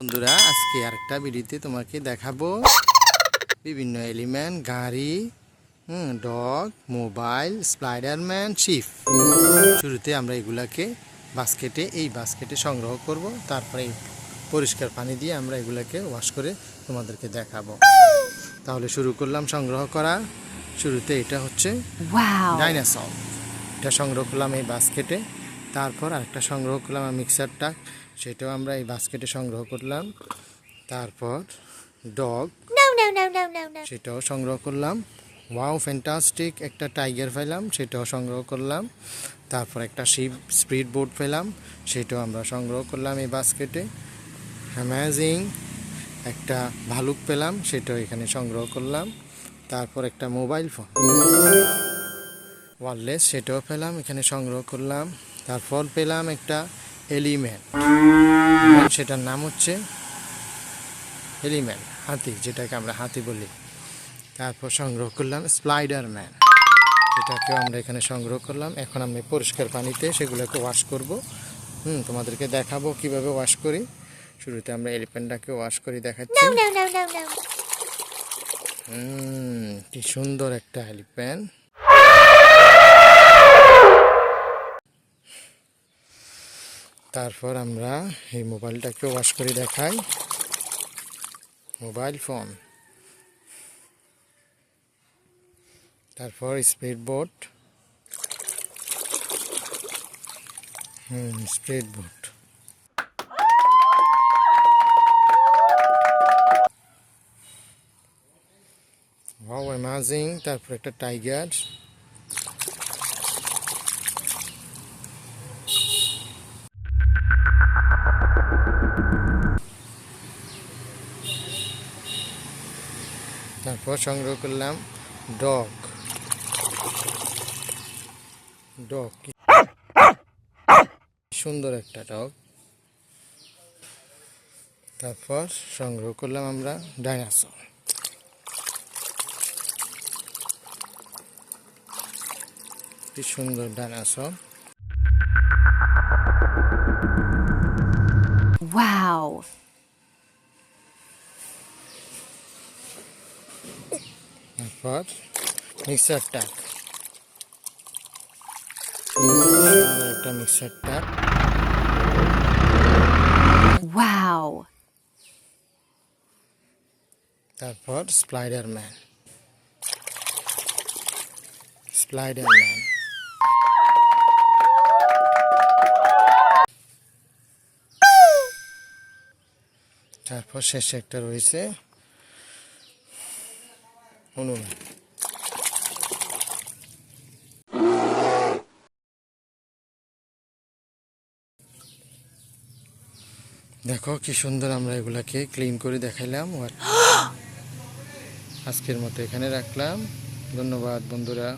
বন্ধুরা, আজকে আরেকটা ভিডিওতে তোমাকে দেখাবো বিভিন্ন এলিমেন্ট, গাড়ি, ডগ, মোবাইল, স্পাইডারম্যান, শিপ। শুরুতে আমরা এগুলাকে এই বাস্কেটে সংগ্রহ করব। তারপরে পরিষ্কার পানি দিয়ে আমরা এগুলাকে ওয়াশ করে তোমাদেরকে দেখাবো। তাহলে শুরু করলাম সংগ্রহ করা। শুরুতে এটা হচ্ছে ডাইনোসর। এটা সংগ্রহ করলাম এই বাস্কেটে। তারপর আরেকটা সংগ্রহ করলাম মিক্সার টাক, সেটাও আমরা এই বাস্কেটে সংগ্রহ করলাম। তারপর ডগ, সেটাও সংগ্রহ করলাম। ওয়াও ফ্যান্টাস্টিক, একটা টাইগার পেলাম, সেটাও সংগ্রহ করলাম। তারপর একটা স্পিড বোট পেলাম, সেটাও আমরা সংগ্রহ করলাম এই বাস্কেটে। অ্যামেজিং, একটা ভালুক পেলাম, সেটাও এখানে সংগ্রহ করলাম। তারপর একটা মোবাইল ফোন ওয়্যারলেস, সেটাও পেলাম, এখানে সংগ্রহ করলাম। তারপর পেলাম একটা এলিমেন্ট, সেটার নাম হচ্ছে এলিমেন্ট, হাতি, যেটাকে আমরা হাতি বলি। তারপর সংগ্রহ করলাম স্পাইডারম্যান, সেটাকেও আমরা এখানে সংগ্রহ করলাম। এখন আমি পরিষ্কার পানিতে সেগুলোকে ওয়াশ করব। তোমাদেরকে দেখাবো কিভাবে ওয়াশ করি। শুরুতে আমরা এলিফ্যান্টটাকে ওয়াশ করি দেখাচ্ছি। কি সুন্দর একটা এলিফ্যান্ট। তারপর আমরা এই মোবাইলটাকে ওয়াশ করে দেখাই। মোবাইল ফোন, তারপর speed boat, speed boat, wow amazing. তারপর একটা টাইগার, তারপর সংগ্রহ করলাম ডগ। ডগ, সুন্দর একটা ডগ। তারপর সংগ্রহ করলাম আমরা ডাইনোসর। কি সুন্দর ডাইনোসর। Wow! তারপর মিক্সার টাক, একটা মিক্সার টাক। Wow! তারপর স্পাইডারম্যান। তারপর শেষে একটা রয়েছে হনুমান। দেখো কি সুন্দর, আমরা এগুলাকে ক্লিন করে দেখাইলাম। আজকের মতো এখানে রাখলাম। ধন্যবাদ বন্ধুরা।